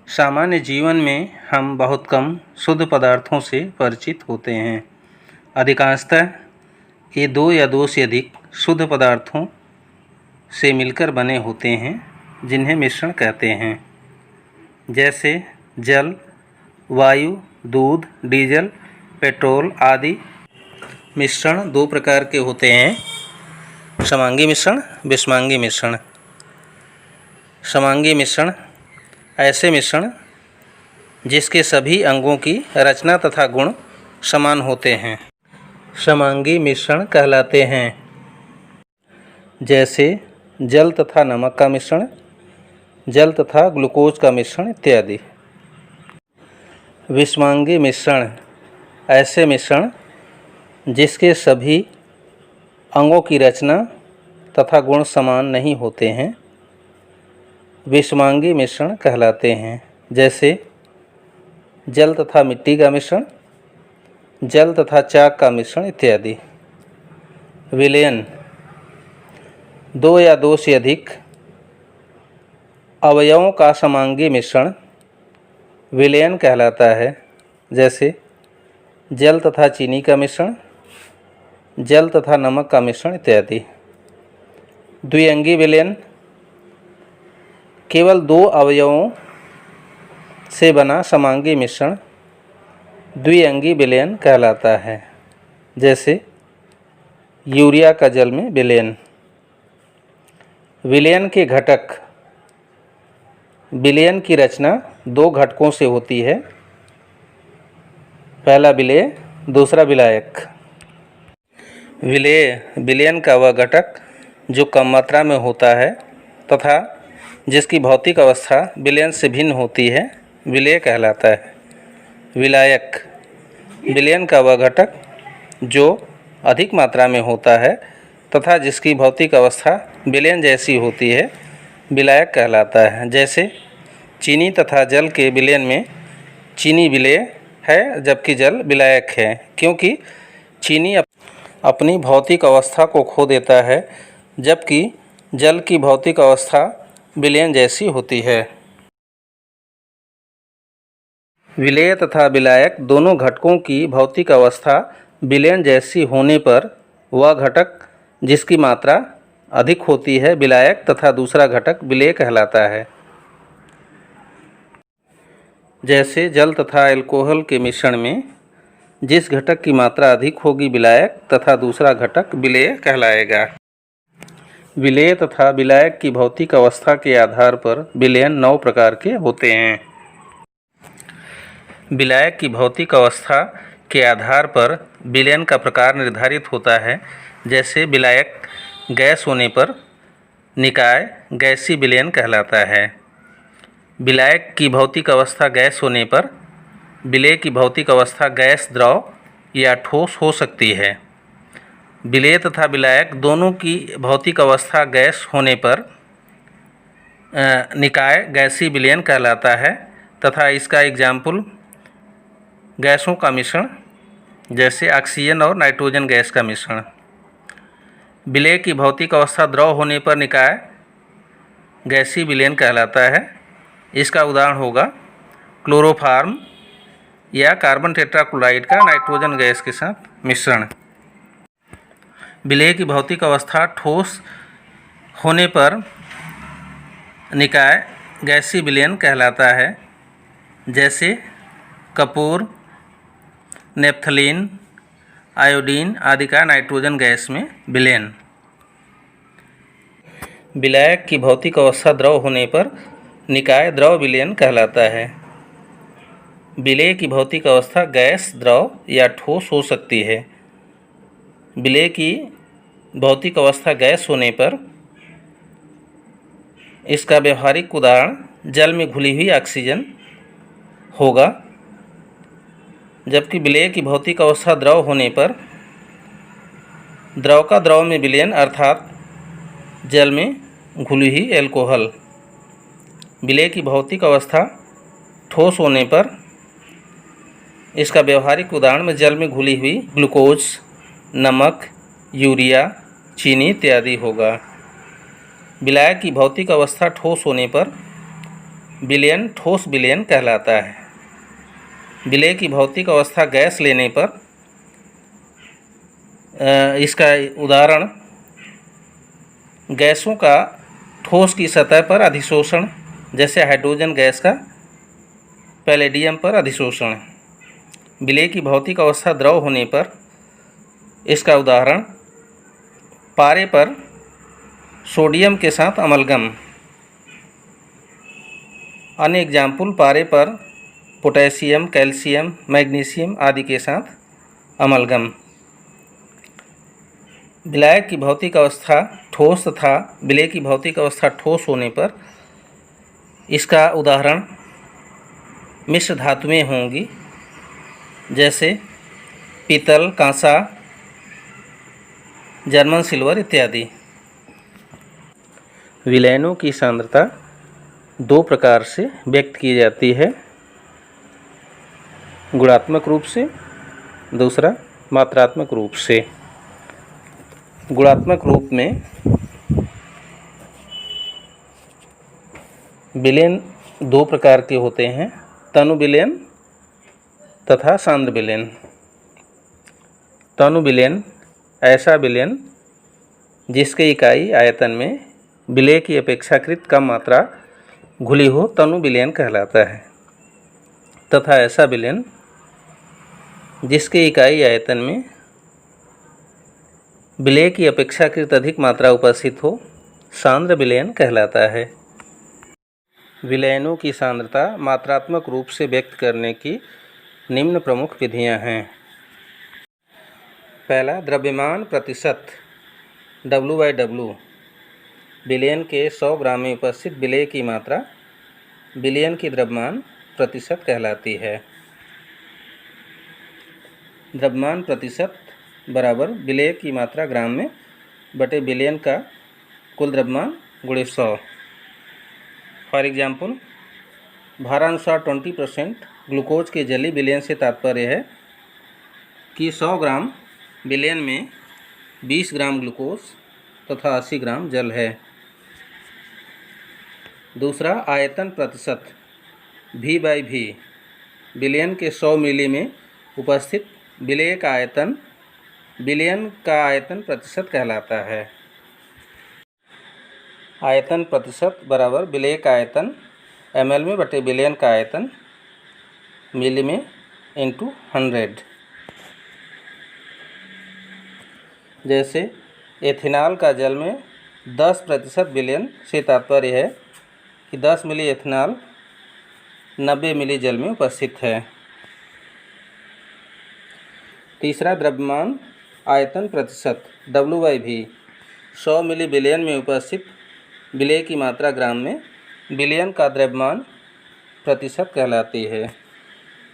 सामान्य जीवन में हम बहुत कम शुद्ध पदार्थों से परिचित होते हैं। अधिकांशतः ये दो या दो से अधिक शुद्ध पदार्थों से मिलकर बने होते हैं, जिन्हें मिश्रण कहते हैं। जैसे जल, वायु, दूध, डीजल, पेट्रोल आदि। मिश्रण दो प्रकार के होते हैं: समांगी मिश्रण, विषमांगी मिश्रण। समांगी मिश्रण ऐसे मिश्रण जिसके सभी अंगों की रचना तथा गुण समान होते हैं, समांगी मिश्रण कहलाते हैं। जैसे जल तथा नमक का मिश्रण, जल तथा ग्लूकोज का मिश्रण इत्यादि। विषमांगी मिश्रण ऐसे मिश्रण जिसके सभी अंगों की रचना तथा गुण समान नहीं होते हैं, विषमांगी मिश्रण कहलाते हैं। जैसे जल तथा मिट्टी का मिश्रण, जल तथा चाक का मिश्रण इत्यादि। विलयन दो या दो से अधिक अवयवों का समांगी मिश्रण विलयन कहलाता है। जैसे जल तथा चीनी का मिश्रण, जल तथा नमक का मिश्रण इत्यादि। द्विअंगी विलयन केवल दो अवयवों से बना समांगी मिश्रण द्विअंगी विलयन कहलाता है। जैसे यूरिया का जल में विलयन। विलयन के घटक विलयन की रचना दो घटकों से होती है, पहला विलेय, दूसरा विलायक। विलेय विलयन का वह घटक जो कम मात्रा में होता है तथा जिसकी भौतिक अवस्था विलयन से भिन्न होती है, विलेय कहलाता है। विलायक विलयन का वह घटक जो अधिक मात्रा में होता है तथा जिसकी भौतिक अवस्था विलयन जैसी होती है, विलायक कहलाता है। जैसे चीनी तथा जल के विलयन में चीनी विलेय है जबकि जल विलायक है, क्योंकि चीनी अपनी भौतिक अवस्था को खो देता है जबकि जल की भौतिक अवस्था विलयन जैसी होती है। विलेय तथा विलायक दोनों घटकों की भौतिक अवस्था विलयन जैसी होने पर वह घटक जिसकी मात्रा अधिक होती है विलायक तथा दूसरा घटक विलेय कहलाता है। जैसे जल तथा अल्कोहल के मिश्रण में जिस घटक की मात्रा अधिक होगी विलायक तथा दूसरा घटक विलेय कहलाएगा। विलेय तथा विलायक की भौतिक अवस्था के आधार पर विलयन 9 प्रकार के होते हैं। विलायक की भौतिक अवस्था के आधार पर विलयन का प्रकार निर्धारित होता है। जैसे विलायक गैस होने पर निकाय गैसीय विलयन कहलाता है। विलायक की भौतिक अवस्था गैस होने पर विलेय की भौतिक अवस्था गैस, द्रव या ठोस हो सकती है। विलेय तथा विलायक दोनों की भौतिक अवस्था गैस होने पर निकाय गैसीय विलयन कहलाता है तथा इसका एग्जाम्पल गैसों का मिश्रण, जैसे ऑक्सीजन और नाइट्रोजन गैस का मिश्रण। विलेय की भौतिक अवस्था द्रव होने पर निकाय गैसीय विलयन कहलाता है। इसका उदाहरण होगा क्लोरोफॉर्म या कार्बन टेट्राक्लोराइड का नाइट्रोजन गैस के साथ मिश्रण। विलेय की भौतिक अवस्था ठोस होने पर निकाय गैसीय विलयन कहलाता है। जैसे कपूर, नेप्थलीन, आयोडीन आदि का नाइट्रोजन गैस में विलयन। विलायक की भौतिक अवस्था द्रव होने पर निकाय द्रव विलयन कहलाता है। विलेय की भौतिक अवस्था गैस, द्रव या ठोस हो सकती है। विलेय की भौतिक अवस्था गैस होने पर इसका व्यवहारिक उदाहरण जल में घुली हुई ऑक्सीजन होगा, जबकि विलेय की भौतिक अवस्था द्रव होने पर द्रव का द्रव में विलयन अर्थात जल में घुली हुई एल्कोहल। विलेय की भौतिक अवस्था ठोस होने पर इसका व्यवहारिक उदाहरण में जल में घुली हुई ग्लूकोज, नमक, यूरिया, चीनी इत्यादि होगा। विलायक की भौतिक अवस्था ठोस होने पर विलयन ठोस विलयन कहलाता है। विलेय की भौतिक अवस्था गैस लेने पर इसका उदाहरण गैसों का ठोस की सतह पर अधिशोषण, जैसे हाइड्रोजन गैस का पैलेडियम पर अधिशोषण। विलेय की भौतिक अवस्था द्रव होने पर इसका उदाहरण पारे पर सोडियम के साथ अमलगम। अन्य एग्जाम्पल पारे पर पोटेशियम, कैल्शियम, मैग्नीशियम आदि के साथ अमलगम। विलायक की भौतिक अवस्था ठोस तथा विलेय की भौतिक अवस्था ठोस होने पर इसका उदाहरण मिश्र धातुएं होंगी, जैसे पीतल, कांसा, जर्मन सिल्वर इत्यादि। विलयनों की सांद्रता दो प्रकार से व्यक्त की जाती है, गुणात्मक रूप से, दूसरा मात्रात्मक रूप से। गुणात्मक रूप में विलयन दो प्रकार के होते हैं, तनु विलयन तथा सांद्र विलयन। तनु विलयन ऐसा विलयन जिसके इकाई आयतन में विलेय की अपेक्षाकृत कम मात्रा घुली हो तनु विलयन कहलाता है, तथा ऐसा विलयन जिसके इकाई आयतन में विलेय की अपेक्षाकृत अधिक मात्रा उपस्थित हो सांद्र विलयन कहलाता है। विलयनों की सांद्रता मात्रात्मक रूप से व्यक्त करने की निम्न प्रमुख विधियां हैं। पहला, द्रव्यमान प्रतिशत W/W। विलयन के 100 ग्राम में उपस्थित विलेय की मात्रा विलयन की द्रव्यमान प्रतिशत कहलाती है। द्रव्यमान प्रतिशत बराबर विलेय की मात्रा ग्राम में बटे विलयन का कुल द्रव्यमान गुणे 100। फॉर एग्जाम्पल, भारानुसार 20% ग्लूकोज के जलीय विलयन से तात्पर्य है कि 100 ग्राम विलयन में 20 ग्राम ग्लूकोज तथा 80 ग्राम जल है। दूसरा, आयतन प्रतिशत V/V। विलयन के 100 मिली में उपस्थित विलेय का आयतन विलयन का आयतन प्रतिशत कहलाता है। आयतन प्रतिशत बराबर विलेय का आयतन ml में बटे विलयन का आयतन मिली में इंटू 100। जैसे एथेनॉल का जल में 10% विलयन से तात्पर्य है कि 10 मिली एथेनॉल 90 मिली जल में उपस्थित है। तीसरा, द्रव्यमान आयतन प्रतिशत W/V। 100 मिली विलयन में उपस्थित विलेय की मात्रा ग्राम में विलयन का द्रव्यमान प्रतिशत कहलाती है।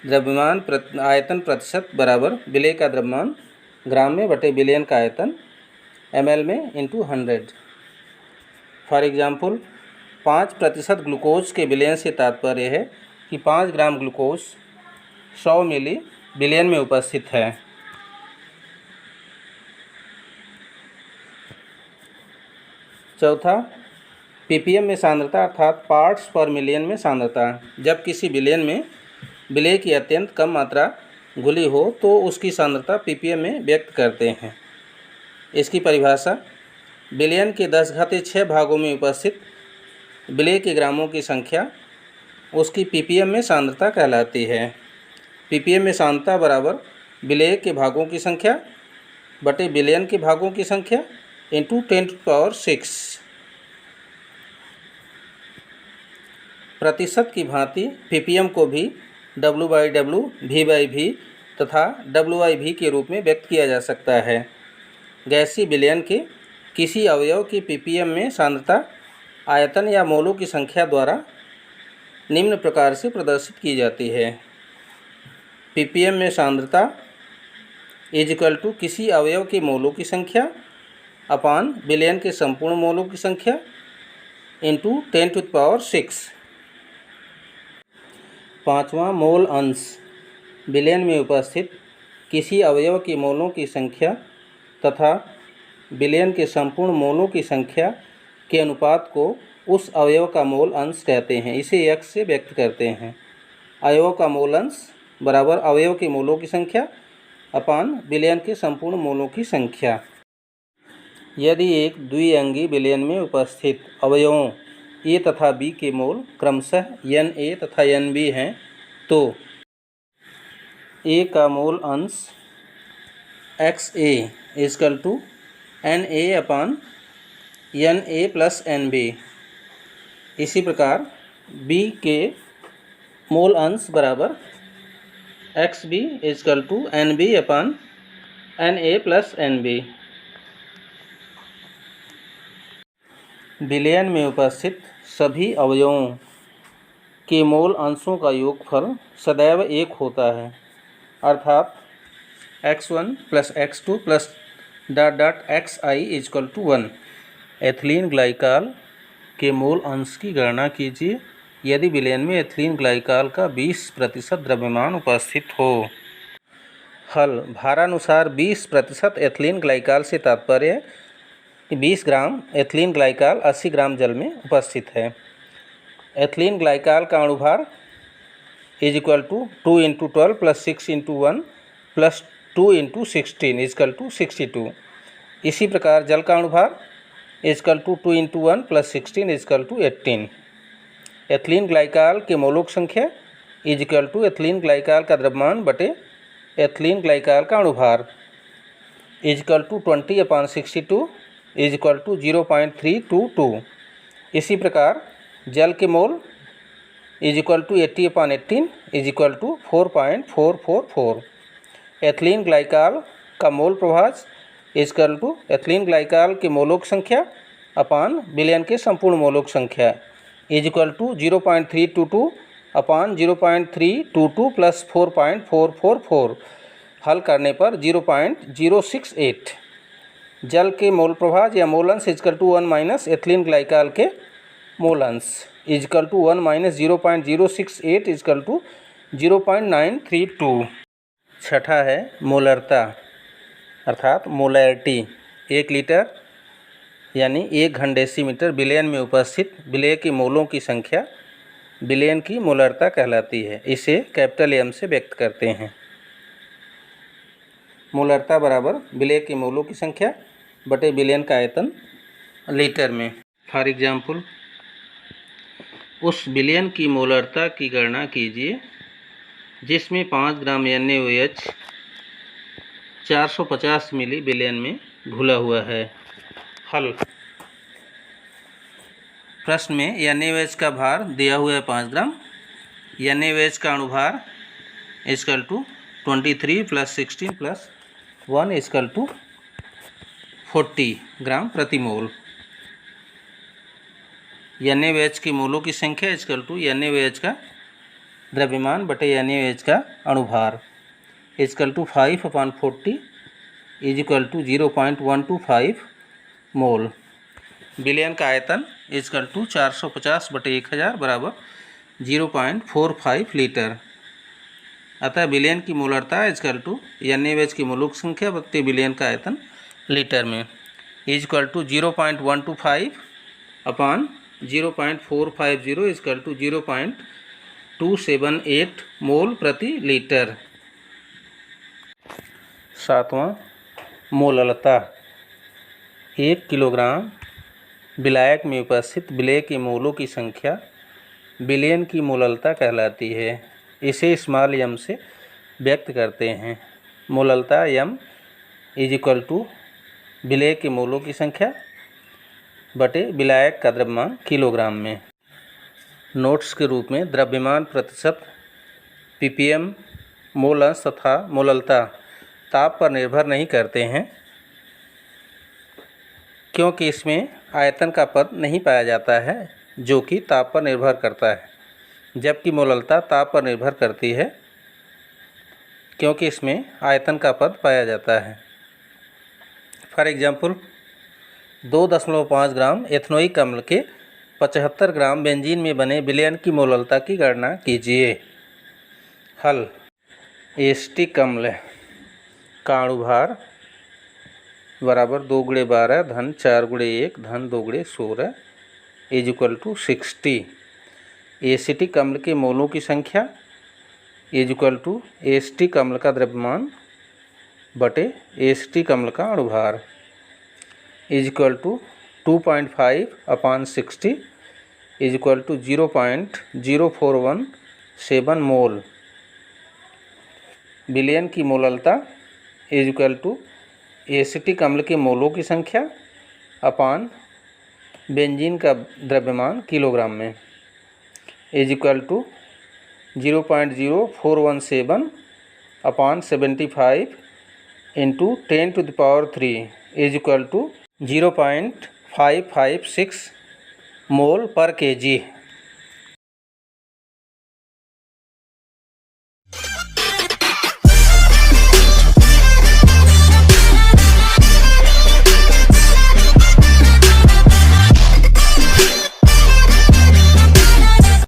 द्रव्यमान आयतन प्रतिशत बराबर विलेय का द्रव्यमान ग्राम में बटे विलयन का आयतन ml में इंटू 100। फॉर एग्जाम्पल, 5% ग्लूकोज के विलयन से तात्पर्य है कि 5 ग्राम ग्लूकोज 100 मिली विलयन में उपस्थित है। चौथा, ppm में सांद्रता अर्थात पार्ट्स पर मिलियन में सांद्रता। जब किसी विलयन में विलेय की अत्यंत कम मात्रा घुली हो तो उसकी सांद्रता ppm में व्यक्त करते हैं। इसकी परिभाषा विलयन के 10⁶ भागों में उपस्थित विलेय के ग्रामों की संख्या उसकी ppm में सांद्रता कहलाती है। ppm में सांद्रता बराबर विलेय के भागों की संख्या बटे विलयन के भागों की संख्या इंटू 10⁶। प्रतिशत की भांति ppm को भी W/W, V/V तथा W/V के रूप में व्यक्त किया जा सकता है। गैसीय विलयन के किसी अवयव की ppm में सांद्रता आयतन या मोलों की संख्या द्वारा निम्न प्रकार से प्रदर्शित की जाती है। ppm में सांद्रता = किसी अवयव के मोलों की संख्या अपान बिलियन के संपूर्ण मोलों की संख्या इंटू 10⁶। पाँचवा, मोल अंश बिलियन में उपस्थित किसी अवयव के मोलों की संख्या तथा बिलियन के संपूर्ण मोलों की संख्या के अनुपात को उस अवयव का मोल अंश कहते हैं। इसे x से व्यक्त करते हैं। अवयव का मोल अंश बराबर अवयव के मोलों की संख्या अपान बिलियन के संपूर्ण मोलों की संख्या। यदि एक द्विअंगी बिलियन में उपस्थित अवयवों A तथा B के मोल क्रमशः Na तथा Nb हैं तो A का मोल अंश XA equal to Na upon Na plus Nb। इसी प्रकार B के मोल अंश बराबर XB equal to Nb upon Na plus Nb। बिलियन में उपस्थित सभी अवयवों के मोल अंशों का योगफल सदैव 1 होता है, अर्थात x1 plus x2 plus xi equal to 1। Ethylene glycol के मोल अंश की गणना कीजिए यदि बिलियन में एथिलीन ग्लाइकॉल का 20% द्रव्यमान उपस्थित हो। हल। भारानुसार 20% एथिलीन ग्लाइकॉल से तात्पर्य 20 ग्राम एथिलीन ग्लाइकॉल 80 ग्राम जल में उपस्थित है। एथिलीन ग्लाइकॉल का अणुभार is equal to 2 × 12 plus 6 × 1 plus 2 × 16 equal to 62। इसी प्रकार जल का अणुभार equal to 2 × 1 plus 16 equal to 18। Ethylene glycol के मोलों की संख्या is equal to ethylene glycol का द्रव्यमान बटे एथिलीन ग्लाइकॉल का अणुभार is equal to 20/62 is equal to 0.322। इसी प्रकार जल के mole is equal to 80/18 is equal to 4.444। Ethylene glycol का मोल प्रभाज is equal to ethylene glycol के मोलों की संख्या अपान बिलियन के संपूर्ण मोलों की संख्या is equal to 0.322 upon 0.322 plus 4.444। हल करने पर 0.068। जल के मोल प्रभाज या मोलंश is equal to 1 minus ethylene glycol के मोलंश is equal to 1 minus 0.068 is equal to 0.932। छठा है मोलरता अर्थात मोलैरिटी। 1 लीटर यानी 1 घनडेसीमीटर बिलियन में उपस्थित विलेय के मोलों की संख्या बिलियन की मोलरता कहलाती है। इसे कैपिटल M से व्यक्त करते हैं। मोलरता बराबर विलेय के मोलों की संख्या बटे बिलियन का आयतन लीटर में। फॉर एग्जाम्पल, उस बिलियन की मोलरता की गणना कीजिए जिसमें 5 ग्राम NaOH 450 मिली बिलियन में घुला हुआ है। हल। प्रश्न में NaOH का भार दिया हुआ है 5 ग्राम। NaOH का अणुभार equal to 23 plus 16 plus 1 equal to 40 gram प्रति मोल। NaOH की मोलों की संख्या इक्वल टू NaOH का द्रव्यमान बटे NaOH का अणुभार equal to 5/40 is equal to 0.125 mole. बिलियन का आयतन इक्वल टू 450 बटे 1000 बराबर 0.45 लीटर। अतः बिलियन की मोलरता इक्वल टू NaOH की मोलों की संख्या बटे बिलियन का आयतन लीटर में equal to 0.125 upon 0.450 equal to 0.278 mole प्रति लीटर। सातवां, मोललता। 1 किलोग्राम विलायक में उपस्थित विलेय के मोलों की संख्या बिलियन की मोललता कहलाती है। इसे स्मॉल m से व्यक्त करते हैं। मोललता m इज इक्वल टू विलेय के मोलों की संख्या बटे विलायक का द्रव्यमान किलोग्राम में। नोट्स के रूप में द्रव्यमान प्रतिशत ppm, मोल अंश तथा मोललता ताप पर निर्भर नहीं करते हैं क्योंकि इसमें आयतन का पद नहीं पाया जाता है जो कि ताप पर निर्भर करता है, जबकि मोललता ताप पर निर्भर करती है क्योंकि इसमें आयतन का पद पाया जाता है। फॉर एग्जाम्पल, 2.5 ग्राम एथेनोइक अम्ल के 75 ग्राम बेंजीन में बने विलयन की मोललता की गणना कीजिए। हल। एसिटिक अम्ल का अणुभार बराबर 2 × 12 धन 4 × 1 धन 2 × 16 इज इक्वल टू 60। एसिटिक अम्ल के मोलों की संख्या इज इक्वल टू एसिटिक अम्ल का द्रव्यमान बटे एसिटिक अम्ल का अणुभार is equal to 2.5/60 is equal to 0.0417 mole. विलयन की मोललता इज इक्वल टू एसिटिक अम्ल के मोलों की संख्या अपान बेंजीन का द्रव्यमान किलोग्राम में is equal to 0.0417/75 into 10⁻³ is equal to 0.556 mole पर kg।